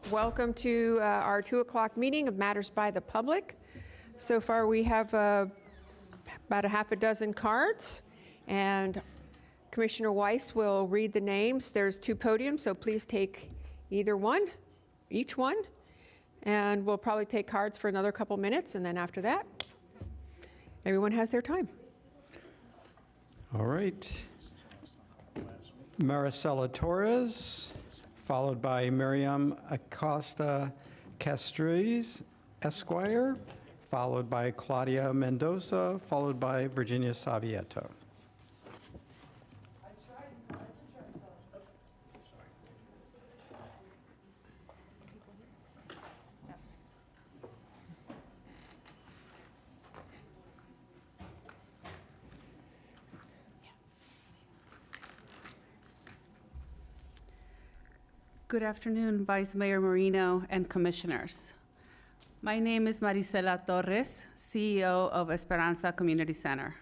Welcome to our 2 o'clock meeting of Matters by the Public. So far we have about a half a dozen cards, and Commissioner Weiss will read the names. There's 2 podiums, so please take either one, each one, and we'll probably take cards for another couple minutes, and then after that, everyone has their time. All right. Maricela Torres, followed by Miriam Acosta Castries, Esquire, followed by Claudia Mendoza, followed by Virginia Savieto. Good afternoon, Vice Mayor Marino and Commissioners. My name is Maricela Torres, CEO of Esperanza Community Center,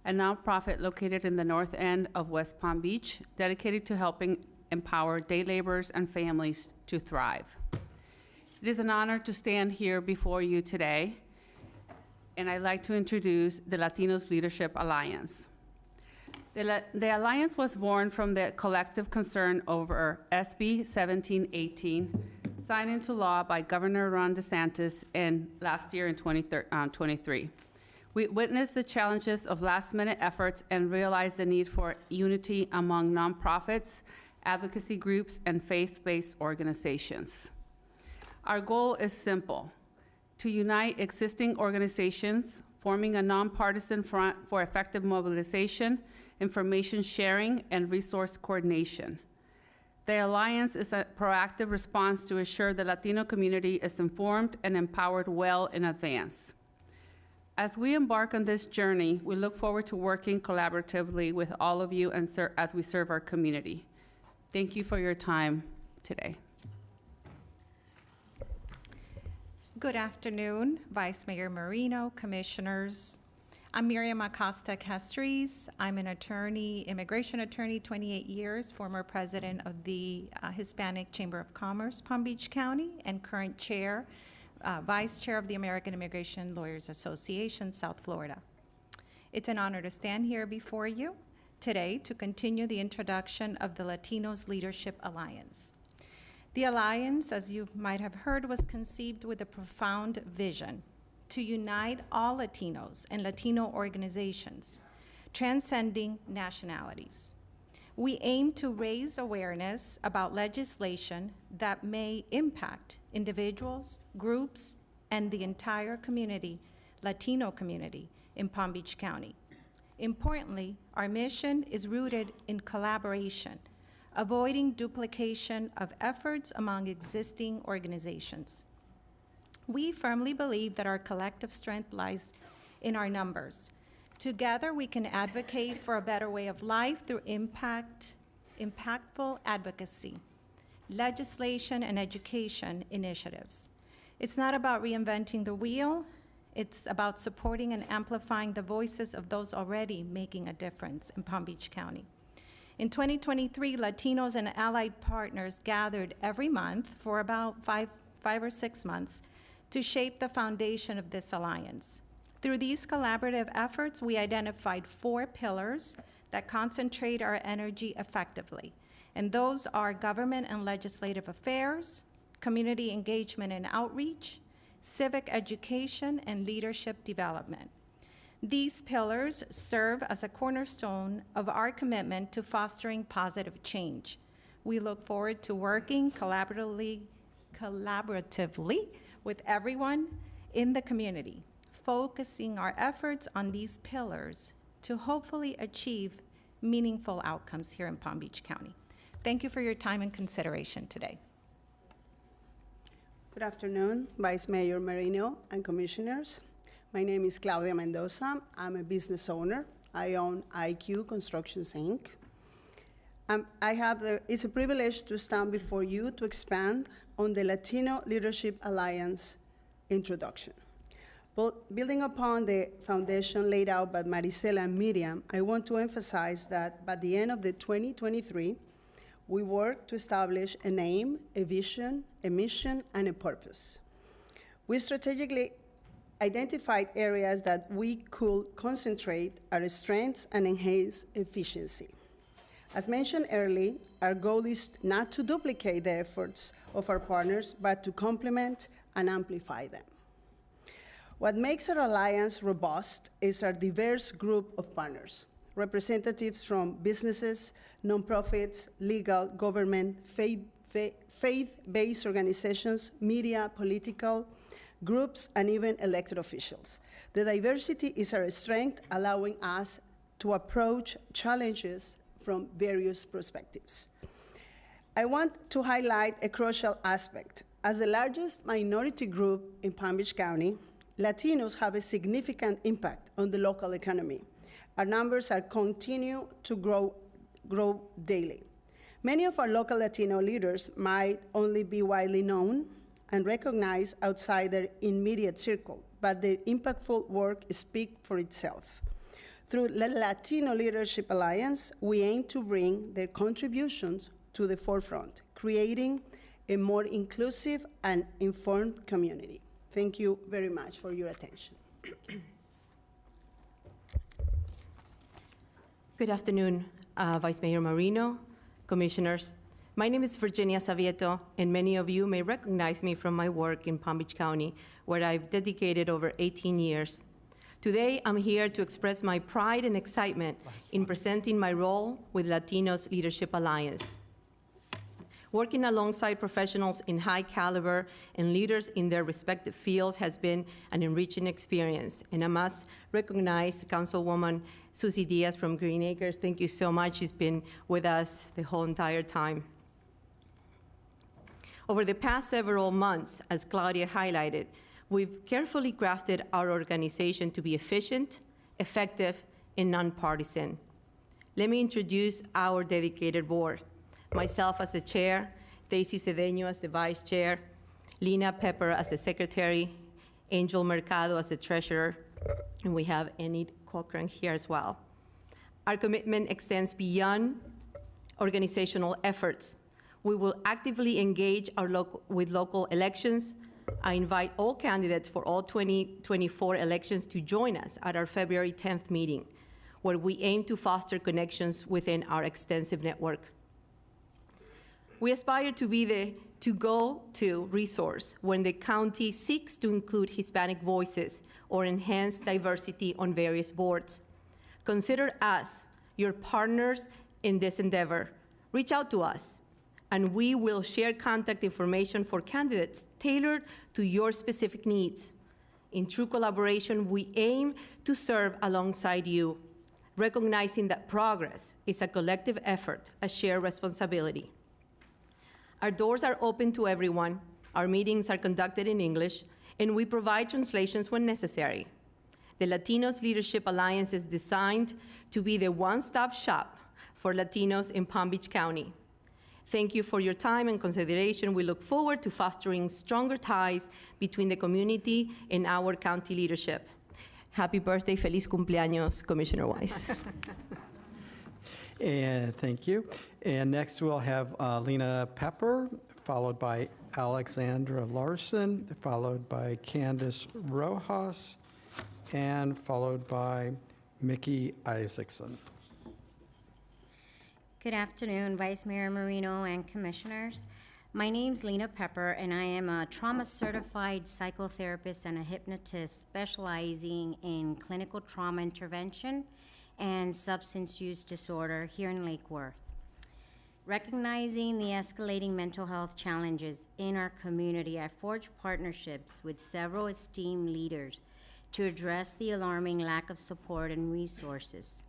a nonprofit located in the north end of West Palm Beach, dedicated to helping empower day laborers and families to thrive. It is an honor to stand here before you today, and I'd like to introduce the Latinos Leadership Alliance. The Alliance was born from the collective concern over SB 1718, signed into law by Governor Ron DeSantis last year in 2023. We witnessed the challenges of last-minute efforts and realized the need for unity among nonprofits, advocacy groups, and faith-based organizations. Our goal is simple: to unite existing organizations, forming a nonpartisan front for effective mobilization, information sharing, and resource coordination. The Alliance is a proactive response to ensure the Latino community is informed and empowered well in advance. As we embark on this journey, we look forward to working collaboratively with all of you and as we serve our community. Thank you for your time today. Good afternoon, Vice Mayor Marino, Commissioners. I'm Miriam Acosta Castries. I'm an attorney, immigration attorney, 28 years, former president of the Hispanic Chamber of Commerce, Palm Beach County, and current chair, vice chair of the American Immigration Lawyers Association, South Florida. It's an honor to stand here before you today to continue the introduction of the Latinos Leadership Alliance. The Alliance, as you might have heard, was conceived with a profound vision: to unite all Latinos and Latino organizations, transcending nationalities. We aim to raise awareness about legislation that may impact individuals, groups, and the entire community, Latino community, in Palm Beach County. Importantly, our mission is rooted in collaboration, avoiding duplication of efforts among existing organizations. We firmly believe that our collective strength lies in our numbers. Together, we can advocate for a better way of life through impactful advocacy, legislation, and education initiatives. It's not about reinventing the wheel. It's about supporting and amplifying the voices of those already making a difference in Palm Beach County. In 2023, Latinos and allied partners gathered every month for about five or 6 months to shape the foundation of this alliance. Through these collaborative efforts, we identified 4 pillars that concentrate our energy effectively, and those are government and legislative affairs, community engagement and outreach, civic education, and leadership development. These pillars serve as a cornerstone of our commitment to fostering positive change. We look forward to working collaboratively with everyone in the community, focusing our efforts on these pillars to hopefully achieve meaningful outcomes here in Palm Beach County. Thank you for your time and consideration today. Good afternoon, Vice Mayor Marino and Commissioners. My name is Claudia Mendoza. I'm a business owner. I own IQ Constructions, Inc. It's a privilege to stand before you to expand on the Latino Leadership Alliance introduction. Building upon the foundation laid out by Maricela and Miriam, I want to emphasize that by the end of the 2023, We work to establish a name, a vision, a mission, and a purpose. We strategically identified areas that we could concentrate our strengths and enhance efficiency. As mentioned earlier, our goal is not to duplicate the efforts of our partners, but to complement and amplify them. What makes our alliance robust is our diverse group of partners, representatives from businesses, nonprofits, legal, government, faith-based organizations, media, political groups, and even elected officials. The diversity is our strength, allowing us to approach challenges from various perspectives. I want to highlight a crucial aspect. As the largest minority group in Palm Beach County, Latinos have a significant impact on the local economy. Our numbers are continue to grow daily. Many of our local Latino leaders might only be widely known and recognized outside their immediate circle, but their impactful work speaks for itself. Through the Latino Leadership Alliance, we aim to bring their contributions to the forefront, creating a more inclusive and informed community. Thank you very much for your attention. Good afternoon, Vice Mayor Marino, commissioners. My name is Virginia Savieto, and many of you may recognize me from my work in Palm Beach County, where I've dedicated over 18 years. Today, I'm here to express my pride and excitement in presenting my role with Latinos Leadership Alliance. Working alongside professionals in high caliber and leaders in their respective fields has been an enriching experience. And I must recognize Councilwoman Susie Diaz from Green Acres. Thank you so much. She's been with us the whole entire time. Over the past several months, as Claudia highlighted, we've carefully crafted our organization to be efficient, effective, and nonpartisan. Let me introduce our dedicated board. Myself as the chair, Daisy Cedeño as the vice chair, Lina Pepper as the secretary, Angel Mercado as the treasurer, and we have Enid Cochran here as well. Our commitment extends beyond organizational efforts. We will actively engage with local elections. I invite all candidates for all 2024 elections to join us at our February 10th meeting, where we aim to foster connections within our extensive network. We aspire to be the to-go-to resource when the county seeks to include Hispanic voices or enhance diversity on various boards. Consider us your partners in this endeavor. Reach out to us, and we will share contact information for candidates tailored to your specific needs. In true collaboration, we aim to serve alongside you, recognizing that progress is a collective effort, a shared responsibility. Our doors are open to everyone. Our meetings are conducted in English, and we provide translations when necessary. The Latinos Leadership Alliance is designed to be the one-stop shop for Latinos in Palm Beach County. Thank you for your time and consideration. We look forward to fostering stronger ties between the community and our county leadership. Happy birthday, feliz cumpleaños, Commissioner Weiss. And thank you. And next we'll have Lena Pepper, followed by Alexandra Larson, followed by Candace Rojas, and followed by Mickey Isaacson. Good afternoon, Vice Mayor Marino and Commissioners. My name's Lena Pepper, and I am a trauma-certified psychotherapist and a hypnotist specializing in clinical trauma intervention and substance use disorder here in Lake Worth. Recognizing the escalating mental health challenges in our community, I forged partnerships with several esteemed leaders to address the alarming lack of support and resources.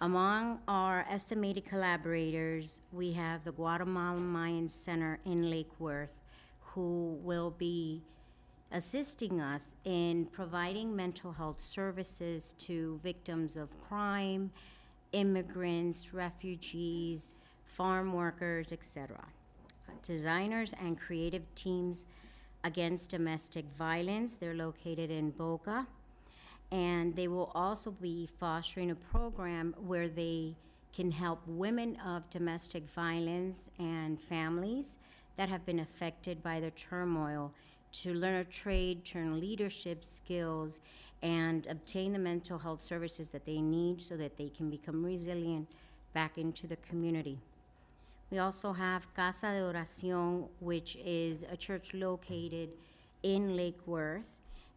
Among our estimated collaborators, we have the Guatemalan Mayan Center in Lake Worth, who will be assisting us in providing mental health services to victims of crime, immigrants, refugees, farm workers, etc. Designers and creative teams against domestic violence. They're located in Boca. And they will also be fostering a program where they can help women of domestic violence and families that have been affected by the turmoil to learn a trade, turn leadership skills, and obtain the mental health services that they need so that they can become resilient back into the community. We also have Casa de Oración, which is a church located in Lake Worth,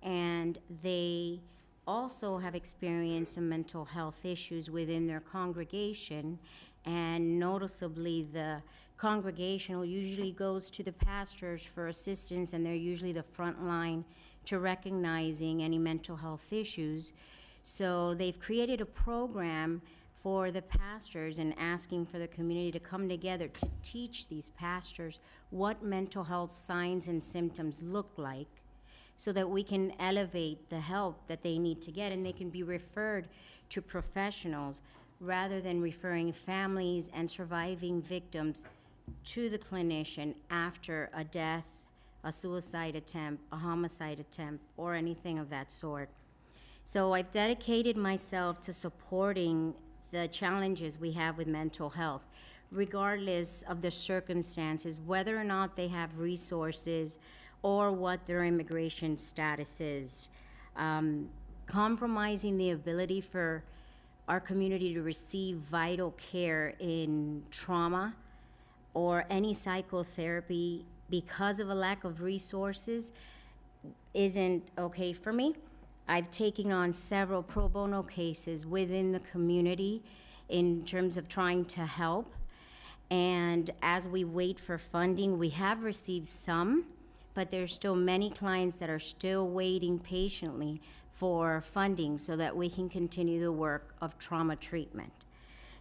and they also have experienced some mental health issues within their congregation, and noticeably the congregational usually goes to the pastors for assistance, and they're usually the front line to recognizing any mental health issues. So they've created a program for the pastors and asking for the community to come together to teach these pastors what mental health signs and symptoms look like, so that we can elevate the help that they need to get, and they can be referred to professionals rather than referring families and surviving victims to the clinician after a death, a suicide attempt, a homicide attempt, or anything of that sort. So I've dedicated myself to supporting the challenges we have with mental health, regardless of the circumstances, whether or not they have resources or what their immigration status is. Compromising the ability for our community to receive vital care in trauma or any psychotherapy because of a lack of resources isn't okay for me. I've taken on several pro bono cases within the community in terms of trying to help. And as we wait for funding, we have received some, but there's still many clients that are still waiting patiently for funding so that we can continue the work of trauma treatment.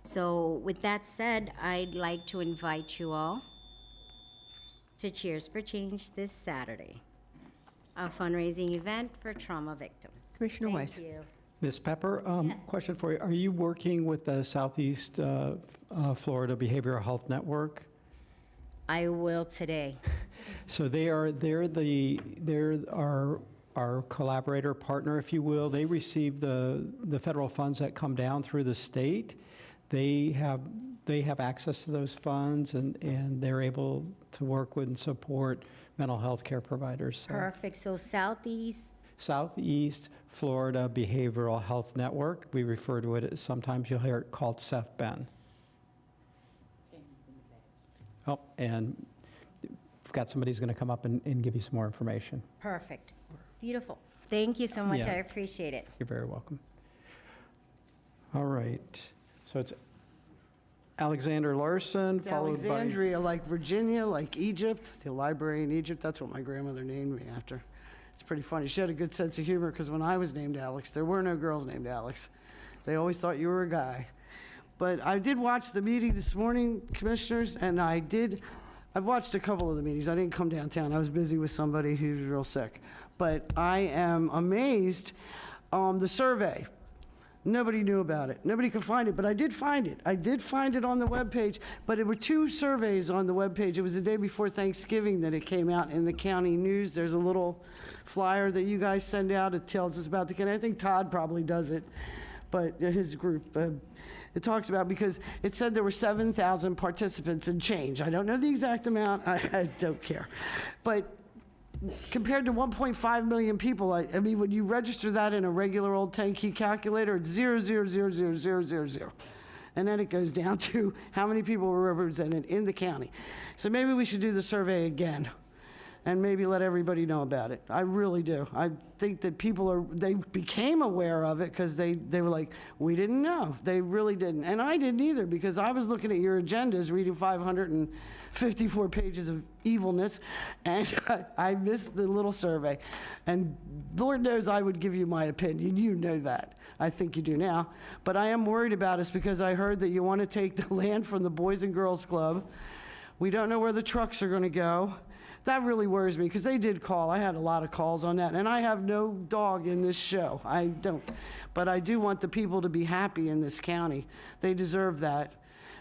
So with that said, I'd like to invite you all to Cheers for Change this Saturday, a fundraising event for trauma victims. Commissioner Weiss. Thank you. Ms. Pepper, Yes. question for you. Are you working with the Southeast Florida Behavioral Health Network? I will today. So they're our collaborator partner, if you will. They receive the federal funds that come down through the state. They have access to those funds, and they're able to work with and support mental health care providers. So Perfect. So Southeast Florida Behavioral Health Network, we refer to it as, sometimes you'll hear it called SEFBEN. Oh, and we've got somebody who's going to come up and give you some more information. Perfect. Beautiful. Thank you so much. Yeah. I appreciate it. You're very welcome. All right, so it's Alexander Larson, followed by... Alexandria, like Virginia, like Egypt, the library in Egypt. That's what my grandmother named me after. It's pretty funny. She had a good sense of humor because when I was named Alex, there were no girls named Alex. They always thought you were a guy. But I did watch the meeting this morning, commissioners, and I've watched a couple of the meetings. I didn't come downtown. I was busy with somebody who's real sick. But I am amazed. The survey, nobody knew about it. Nobody could find it, but I did find it. I did find it on the webpage, but there were 2 surveys on the webpage. It was the day before Thanksgiving that it came out in the county news. There's a little flyer that you guys send out. It tells us about the county. I think Todd probably does it, but his group. It talks about, because it said there were 7,000 participants and change. I don't know the exact amount. I don't care. But compared to 1.5 million people, I mean, when you register that in a regular old 10-key calculator, it's 0.0000000. And then it goes down to how many people were represented in the county. So maybe we should do the survey again and maybe let everybody know about it. I really do. I think that they became aware of it because they were like, we didn't know. They really didn't. And I didn't either, because I was looking at your agendas, reading 554 pages of evilness, and I missed the little survey. And Lord knows I would give you my opinion. You know that. I think you do now. But I am worried about us because I heard that you want to take the land from the Boys and Girls Club. We don't know where the trucks are going to go. That really worries me, because they did call. I had a lot of calls on that, and I have no dog in this show. I don't. But I do want the people to be happy in this county. They deserve that.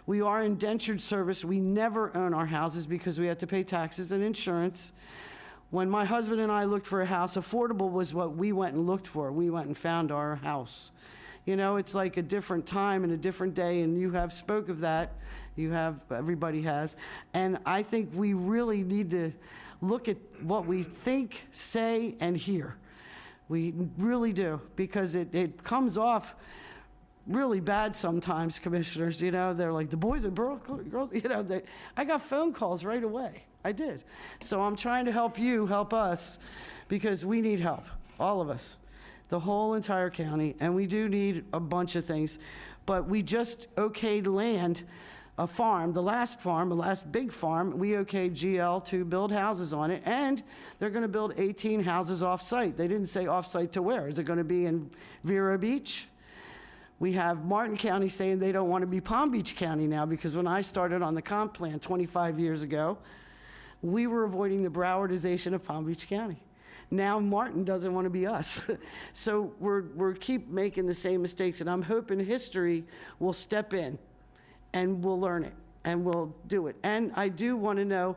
We are indentured service. We never own our houses because we have to pay taxes and insurance. When my husband and I looked for a house, affordable was what we went and looked for. We went and found our house. You know, it's like a different time and a different day, and you have spoke of that. Everybody has. And I think we really need to look at what we think, say, and hear. We really do, because it comes off really bad sometimes, commissioners. You know, they're like, the boys and girls, you know, I got phone calls right away. I did. So I'm trying to help you, help us, because we need help, all of us, the whole entire county, and we do need a bunch of things. But we just okayed land, a farm, the last big farm, we okayed GL to build houses on it, and they're going to build 18 houses off-site. They didn't say off-site to where. Is it going to be in Vero Beach? We have Martin County saying they don't want to be Palm Beach County now, because when I started on the comp plan 25 years ago, we were avoiding the Browardization of Palm Beach County. Now Martin doesn't want to be us. So we're keep making the same mistakes, and I'm hoping history will step in and we'll learn it and we'll do it. And I do want to know,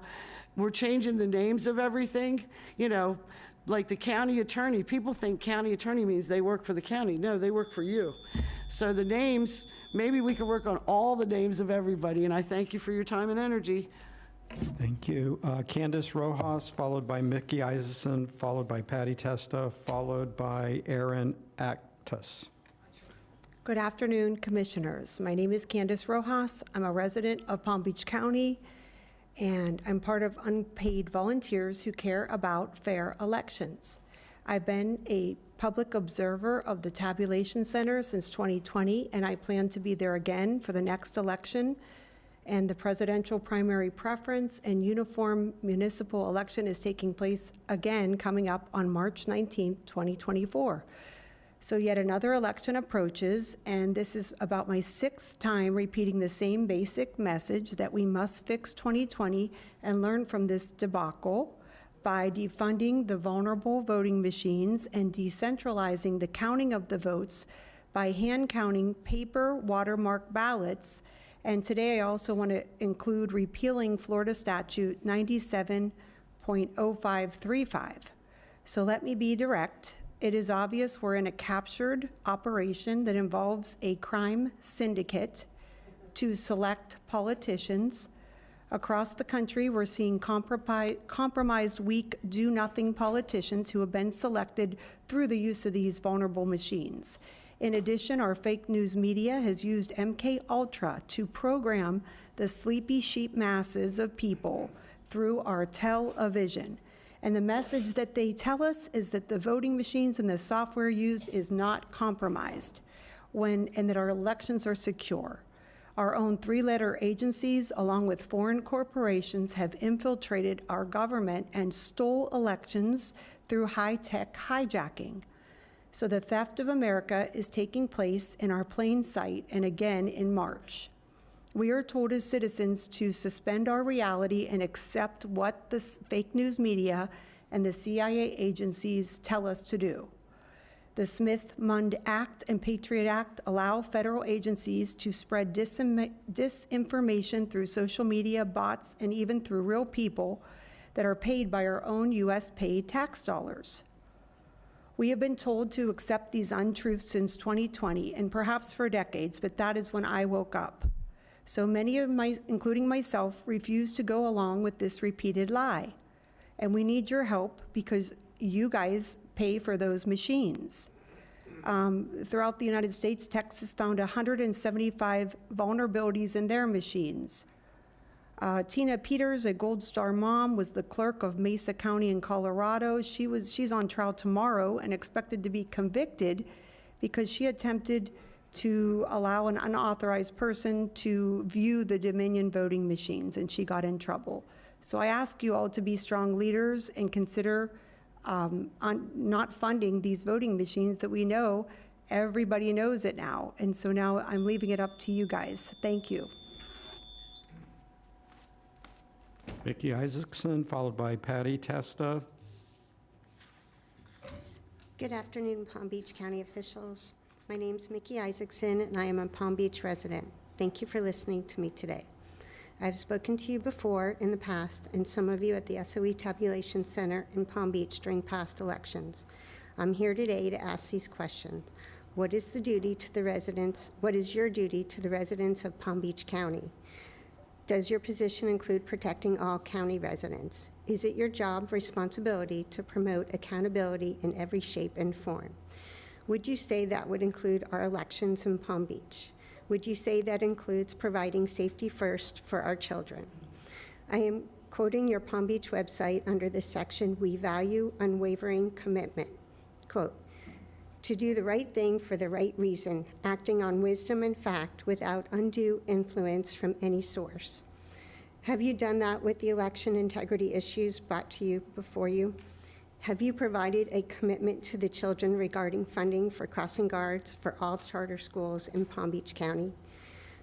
we're changing the names of everything, you know, like the county attorney. People think county attorney means they work for the county. No, they work for you. So the names, maybe we can work on all the names of everybody, and I thank you for your time and energy. Thank you. Candace Rojas, followed by Mickey Isaacson, followed by Patty Testa, followed by Aaron Actus. Good afternoon, Commissioners. My name is Candace Rojas. I'm a resident of Palm Beach County, and I'm part of unpaid volunteers who care about fair elections. I've been a public observer of the tabulation center since 2020, and I plan to be there again for the next election. And the presidential primary preference and uniform municipal election is taking place again coming up on March 19th, 2024. So yet another election approaches, and this is about my 6th time repeating the same basic message that we must fix 2020 and learn from this debacle by defunding the vulnerable voting machines and decentralizing the counting of the votes by hand counting paper watermark ballots. And today I also want to include repealing Florida Statute 97.0535. So let me be direct. It is obvious we're in a captured operation that involves a crime syndicate to select politicians. Across the country, we're seeing compromised, weak, do-nothing politicians who have been selected through the use of these vulnerable machines. In addition, our fake news media has used MK Ultra to program the sleepy sheep masses of people through our television. And the message that they tell us is that the voting machines and the software used is not compromised, and that our elections are secure. Our own 3-letter agencies, along with foreign corporations, have infiltrated our government and stole elections through high-tech hijacking. So the theft of America is taking place in our plain sight, and again in March. We are told as citizens to suspend our reality and accept what the fake news media and the CIA agencies tell us to do. The Smith-Mund Act and Patriot Act allow federal agencies to spread disinformation through social media, bots, and even through real people that are paid by our own U.S. paid tax dollars. We have been told to accept these untruths since 2020, and perhaps for decades, but that is when I woke up. So many of including myself, refuse to go along with this repeated lie. And we need your help because you guys pay for those machines. Throughout the United States, Texas found 175 vulnerabilities in their machines. Tina Peters, a Gold Star mom, was the clerk of Mesa County in Colorado. She's on trial tomorrow and expected to be convicted because she attempted to allow an unauthorized person to view the Dominion voting machines, and she got in trouble. So I ask you all to be strong leaders and consider on not funding these voting machines that we know everybody knows it now. And so now I'm leaving it up to you guys. Thank you. Mickey Isaacson, followed by Patty Testa. Good afternoon, Palm Beach County officials. My name's Mickey Isaacson, and I am a Palm Beach resident. Thank you for listening to me today. I've spoken to you before in the past, and some of you at the SOE Tabulation Center in Palm Beach during past elections. I'm here today to ask these questions. What is the duty to the residents? What is your duty to the residents of Palm Beach County? Does your position include protecting all county residents? Is it your job responsibility to promote accountability in every shape and form? Would you say that would include our elections in Palm Beach? Would you say that includes providing safety first for our children? I am quoting your Palm Beach website under the section, "We value unwavering commitment." Quote, "To do the right thing for the right reason, acting on wisdom and fact without undue influence from any source." Have you done that with the election integrity issues brought to you before you? Have you provided a commitment to the children regarding funding for crossing guards for all charter schools in Palm Beach County?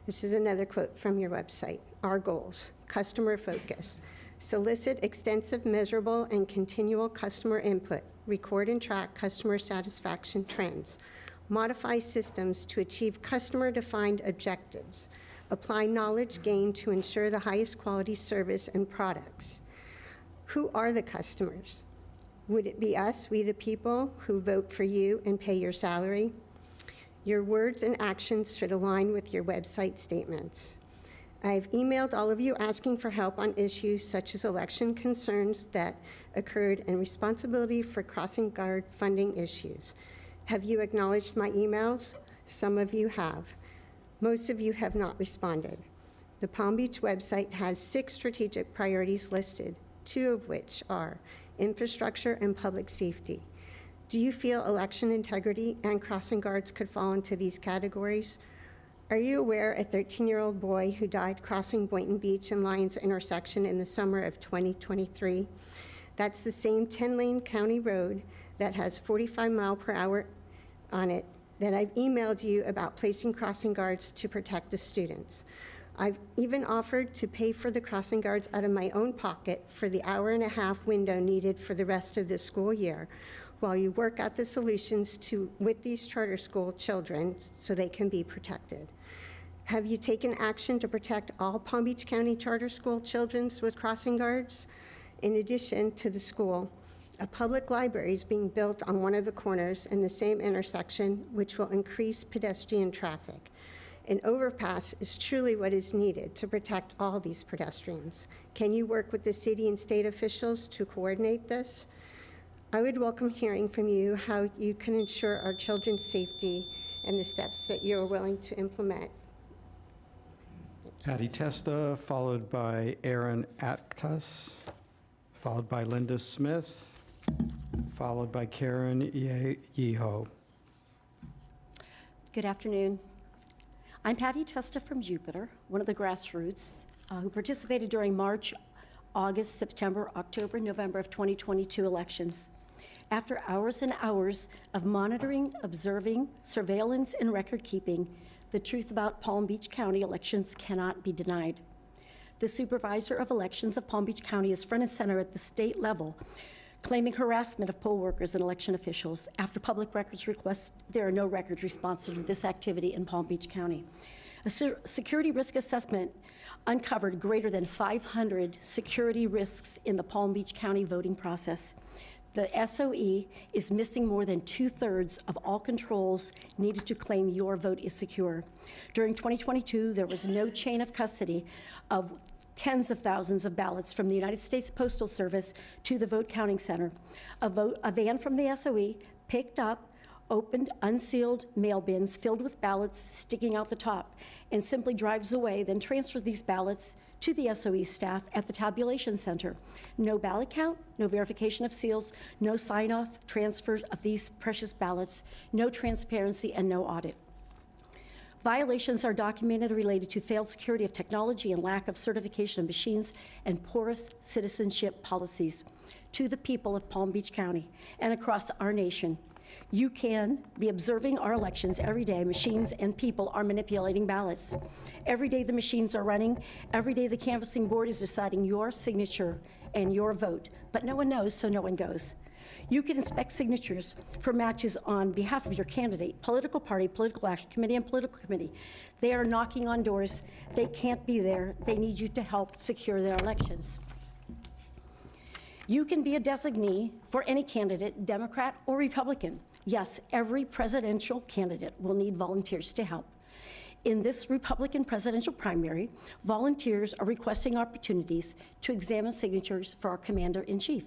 This is another quote from your website. Our goals: customer focus, solicit extensive, measurable, and continual customer input, record and track customer satisfaction trends, modify systems to achieve customer-defined objectives, apply knowledge gained to ensure the highest quality service and products. Who are the customers? Would it be us, we the people, who vote for you and pay your salary? Your words and actions should align with your website statements. I've emailed all of you asking for help on issues such as election concerns that occurred and responsibility for crossing guard funding issues. Have you acknowledged my emails? Some of you have. Most of you have not responded. The Palm Beach website has 6 strategic priorities listed, 2 of which are infrastructure and public safety. Do you feel election integrity and crossing guards could fall into these categories? Are you aware a 13-year-old boy who died crossing Boynton Beach and Lyons intersection in the summer of 2023? That's the same 10-lane county road that has 45 mile per hour on it that I've emailed you about placing crossing guards to protect the students. I've even offered to pay for the crossing guards out of my own pocket for the hour-and-a-half window needed for the rest of the school year, while you work out the solutions with these charter school children so they can be protected. Have you taken action to protect all Palm Beach County charter school children with crossing guards? In addition to the school, a public library is being built on one of the corners in the same intersection, which will increase pedestrian traffic. An overpass is truly what is needed to protect all these pedestrians. Can you work with the city and state officials to coordinate this? I would welcome hearing from you how you can ensure our children's safety and the steps that you are willing to implement. Patty Testa, followed by Aaron Actas, followed by Linda Smith, followed by Karen Yeho. Good afternoon. I'm Patty Testa from Jupiter, one of the grassroots who participated during March, August, September, October, November of 2022 elections. After hours and hours of monitoring, observing, surveillance, and record keeping, the truth about Palm Beach County elections cannot be denied. The supervisor of elections of Palm Beach County is front and center at the state level, claiming harassment of poll workers and election officials. After public records requests, there are no records responsive to this activity in Palm Beach County. A security risk assessment uncovered greater than 500 security risks in the Palm Beach County voting process. The SOE is missing more than 2/3 of all controls needed to claim your vote is secure. During 2022, there was no chain of custody of tens of thousands of ballots from the United States Postal Service to the vote counting center. A van from the SOE picked up opened, unsealed mail bins filled with ballots sticking out the top and simply drives away, then transfers these ballots to the SOE staff at the tabulation center. No ballot count, no verification of seals, no sign-off transfer of these precious ballots, no transparency, and no audit. Violations are documented related to failed security of technology and lack of certification of machines and porous citizenship policies to the people of Palm Beach County and across our nation. You can be observing our elections every day. Machines and people are manipulating ballots. Every day the machines are running. Every day the canvassing board is deciding your signature and your vote. But no one knows, so no one goes. You can inspect signatures for matches on behalf of your candidate, political party, political action committee, and political committee. They are knocking on doors. They can't be there. They need you to help secure their elections. You can be a designee for any candidate, Democrat or Republican. Yes, every presidential candidate will need volunteers to help. In this Republican presidential primary, volunteers are requesting opportunities to examine signatures for our commander-in-chief.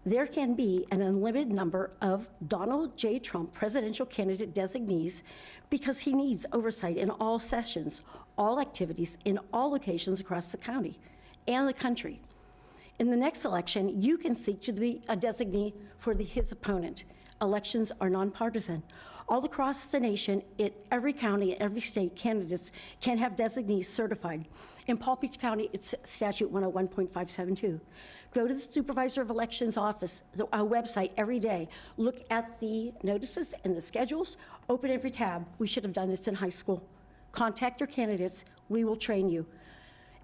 There can be an unlimited number of Donald J. Trump presidential candidate designees because he needs oversight in all sessions, all activities, in all locations across the county and the country. In the next election, you can seek to be a designee for his opponent. Elections are nonpartisan. All across the nation, in every county, every state, candidates can have designees certified. In Palm Beach County, it's statute 101.572. Go to the Supervisor of Elections office, our website every day. Look at the notices and the schedules. Open every tab. We should have done this in high school. Contact your candidates. We will train you.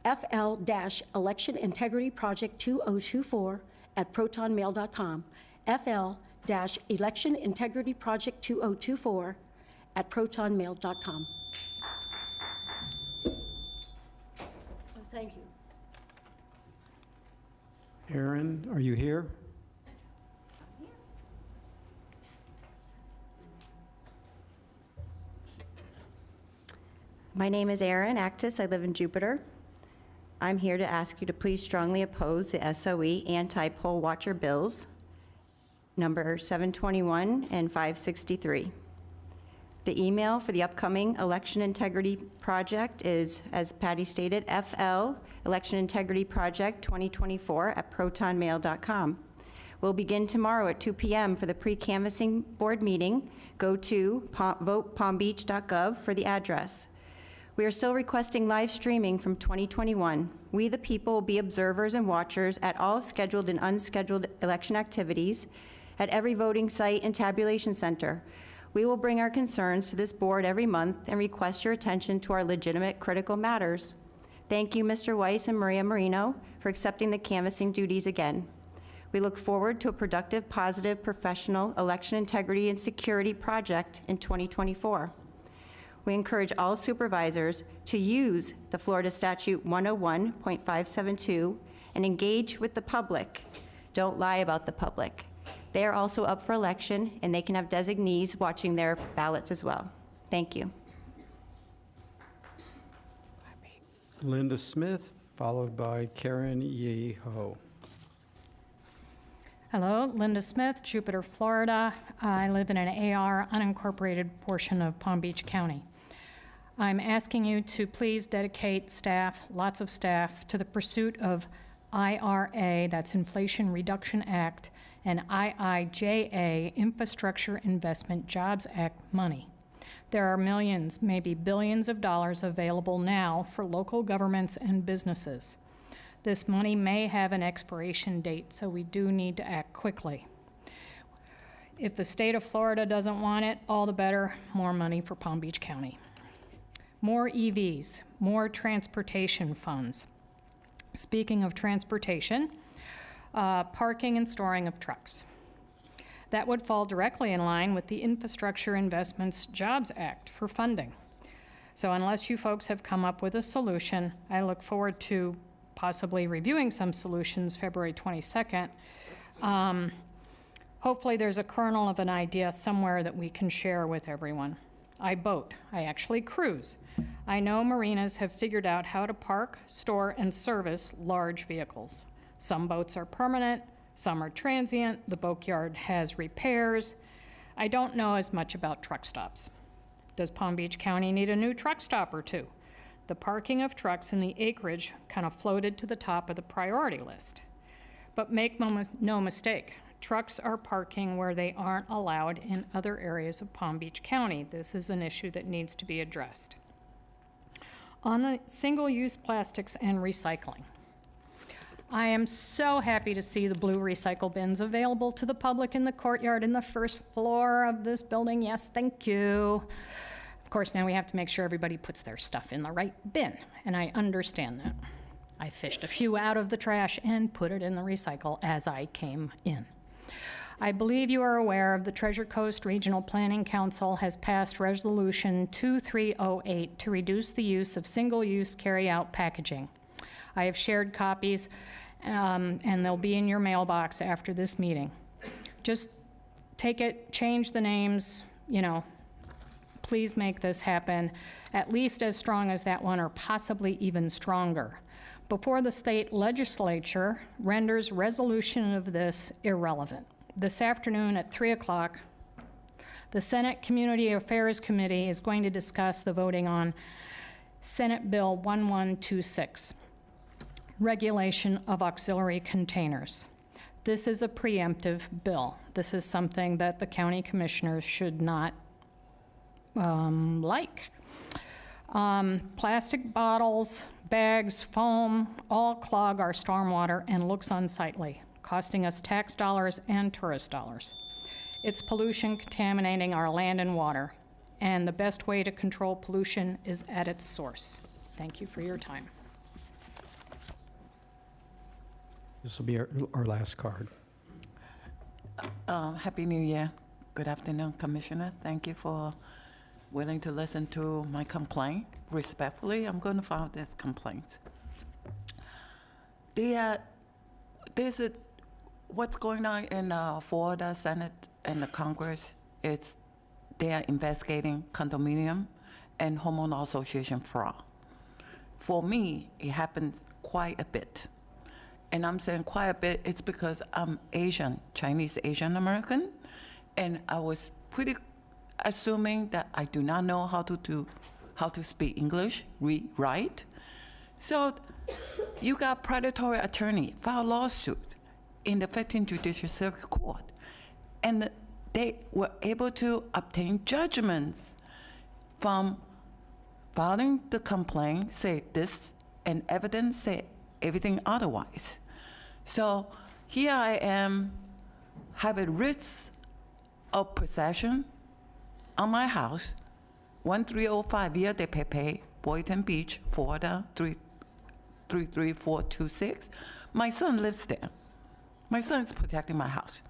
FL-Election Integrity Project 2024 at protonmail.com. FL-Election Integrity Project 2024 at protonmail.com. Thank you. Aaron, are you here? My name is Erin Actis. I live in Jupiter. I'm here to ask you to please strongly oppose the SOE anti-poll watcher bills, number 721 and 563. The email for the upcoming Election Integrity Project is, as Patty stated, FL Election Integrity Project 2024 at protonmail.com. We'll begin tomorrow at 2 p.m. for the pre-canvassing board meeting. Go to votepalmbeach.gov for the address. We are still requesting live streaming from 2021. We, the people, will be observers and watchers at all scheduled and unscheduled election activities, at every voting site and tabulation center. We will bring our concerns to this board every month and request your attention to our legitimate critical matters. Thank you, Mr. Weiss and Maria Marino, for accepting the canvassing duties again. We look forward to a productive, positive, professional election integrity and security project in 2024. We encourage all supervisors to use the Florida Statute 101.572 and engage with the public. Don't lie about the public. They are also up for election, and they can have designees watching their ballots as well. Thank you. Linda Smith, followed by Karen Yee Ho. Hello, Linda Smith, Jupiter, Florida. I live in an AR unincorporated portion of Palm Beach County. I'm asking you to please dedicate staff, lots of staff, to the pursuit of IRA, that's Inflation Reduction Act, and IIJA, Infrastructure Investment Jobs Act money. There are millions, maybe billions of dollars available now for local governments and businesses. This money may have an expiration date, so we do need to act quickly. If the state of Florida doesn't want it, all the better, more money for Palm Beach County. More EVs, more transportation funds. Speaking of transportation, parking and storing of trucks. That would fall directly in line with the Infrastructure Investments Jobs Act for funding. So unless you folks have come up with a solution, I look forward to possibly reviewing some solutions February 22nd. Hopefully there's a kernel of an idea somewhere that we can share with everyone. I boat. I actually cruise. I know marinas have figured out how to park, store, and service large vehicles. Some boats are permanent, some are transient, the boatyard has repairs. I don't know as much about truck stops. Does Palm Beach County need a new truck stop or two? The parking of trucks in the acreage kind of floated to the top of the priority list. But make no mistake, trucks are parking where they aren't allowed in other areas of Palm Beach County. This is an issue that needs to be addressed. On the single-use plastics and recycling, I am so happy to see the blue recycle bins available to the public in the courtyard in the first floor of this building. Yes, thank you. Of course, now we have to make sure everybody puts their stuff in the right bin, and I understand that. I fished a few out of the trash and put it in the recycle as I came in. I believe you are aware of the Treasure Coast Regional Planning Council has passed Resolution 2308 to reduce the use of single-use carry-out packaging. I have shared copies and they'll be in your mailbox after this meeting. Just take it, change the names, please make this happen, at least as strong as that one or possibly even stronger, before the state legislature renders resolution of this irrelevant. This afternoon at 3 o'clock, the Senate Community Affairs Committee is going to discuss the voting on Senate Bill 1126, Regulation of Auxiliary Containers. This is a preemptive bill. This is something that the county commissioners should not like. Plastic bottles, bags, foam, all clog our stormwater and looks unsightly, costing us tax dollars and tourist dollars. It's pollution contaminating our land and water, and the best way to control pollution is at its source. Thank you for your time. This will be our last card. Happy New Year. Good afternoon, Commissioner. Thank you for willing to listen to my complaint. Respectfully, I'm going to file this complaint. What's going on in Florida Senate and the Congress is they are investigating condominium and homeowner association fraud. For me, it happens quite a bit. And I'm saying quite a bit, it's because I'm Asian, Chinese Asian American, and I was pretty assuming that I do not know how to speak English, read, write. So you got predatory attorney file lawsuit in the 15th Judicial Circuit Court, and they were able to obtain judgments from filing the complaint, say this, and evidence say everything otherwise. So here I am, have a writ of possession on my house, 1305 Via de Pepe, Boynton Beach, Florida, 33426. My son lives there. My son is protecting my house.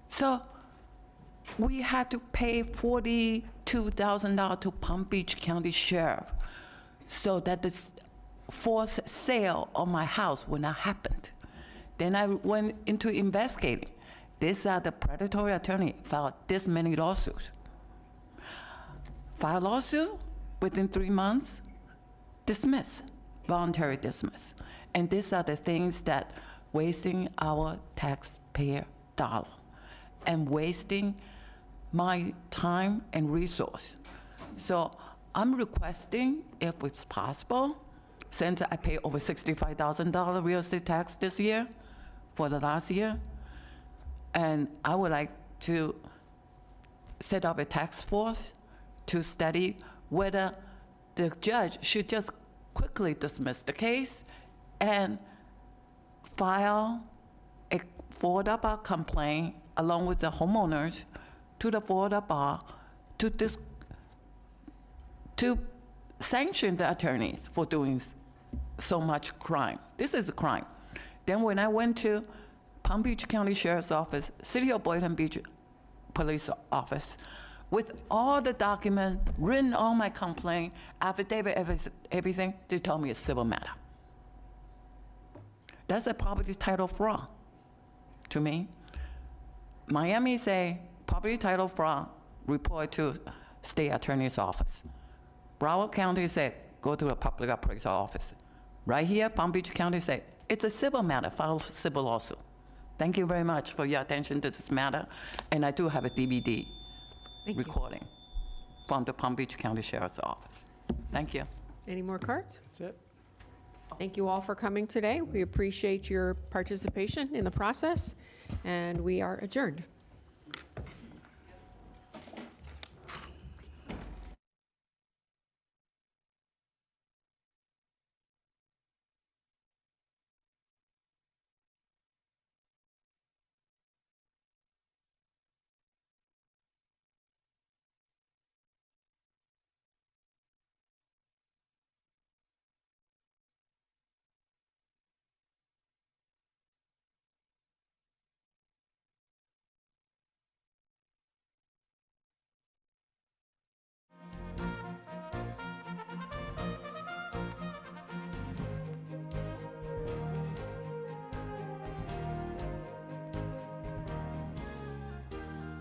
So we had to pay $42,000 to Palm Beach County Sheriff so that this forced sale of my house would not happen. Then I went into investigating. These are the predatory attorney filed this many lawsuits. File lawsuit, within 3 months, dismiss, voluntary dismiss. And these are the things that wasting our taxpayer dollar and wasting my time and resource. So I'm requesting, if it's possible, since I pay over $65,000 real estate tax this year for the last year, and I would like to set up a task force to study whether the judge should just quickly dismiss the case and file a Florida bar complaint along with the homeowners to the Florida bar to sanction the attorneys for doing so much crime. This is a crime. Then when I went to Palm Beach County Sheriff's Office, City of Boynton Beach Police Office, with all the documents, written on my complaint, affidavit, everything, they told me it's civil matter. That's a property title fraud to me. Miami say property title fraud, report to state attorney's office. Broward County said, go to the public appraiser office. Right here, Palm Beach County said, it's a civil matter, file civil lawsuit. Thank you very much for your attention to this matter. And I do have a DVD recording from the Palm Beach County Sheriff's Office. Thank you. Any more cards? That's it. Thank you all for coming today. We appreciate your participation in the process, and we are adjourned.